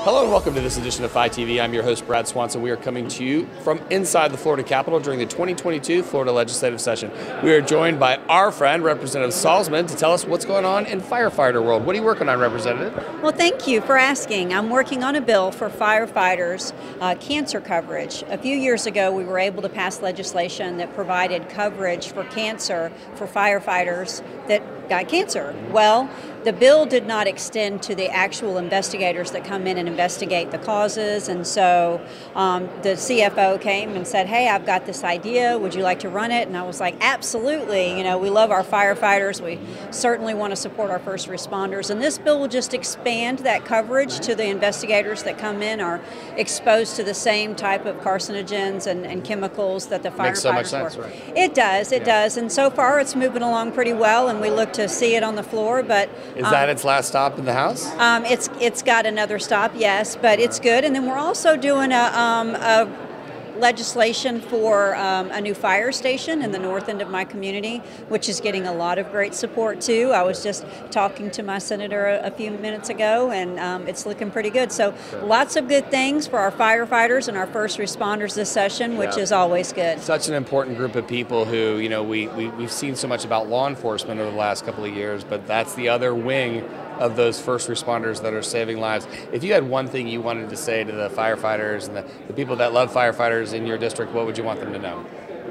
Hello and welcome to this edition of Fi TV. I'm your host, Brad Swanson. We are coming to you from inside the Florida Capitol during the 2022 Florida Legislative Session. We are joined by our friend, Representative Salzman, to tell us what's going on in firefighter world. What are you working on, Representative? Well, thank you for asking. I'm working on a bill for firefighters' cancer coverage. A few years ago, we were able to pass legislation that provided coverage for cancer for firefighters that got cancer. Well, the bill did not extend to the actual investigators that come in and investigate the causes, and so the CFO came and said, hey, I've got this idea, would you like to run it? And I was like, absolutely. You know, we love our firefighters, we certainly want to support our first responders, and this bill will just expand that coverage to the investigators that come in are exposed to the same type of carcinogens and chemicals that the firefighters Makes so much sense, right? It does, and so far it's moving along pretty well, and we look to see it on the floor, but is that its last stop in the House? It's got another stop, yes, but it's good. And then we're also doing a legislation for a new fire station in the north end of my community, which is getting a lot of great support too. I was just talking to my senator a few minutes ago, and it's looking pretty good. So lots of good things for our firefighters and our first responders this session, which is always good. Such an important group of people who, you know, we've seen so much about law enforcement over the last couple of years, but that's the other wing of those first responders that are saving lives. If you had one thing you wanted to say to the firefighters and the people that love firefighters in your district, what would you want them to know?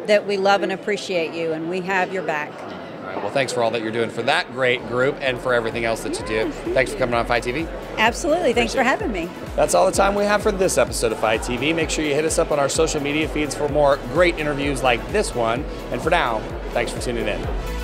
That we love and appreciate you, and we have your back. All right, well, thanks for all that you're doing for that great group and for everything else that you do. Thanks for coming on Fi TV. Absolutely, thanks for having me. That's all the time we have for this episode of Fi TV. Make sure you hit us up on our social media feeds for more great interviews like this one. And for now, thanks for tuning in.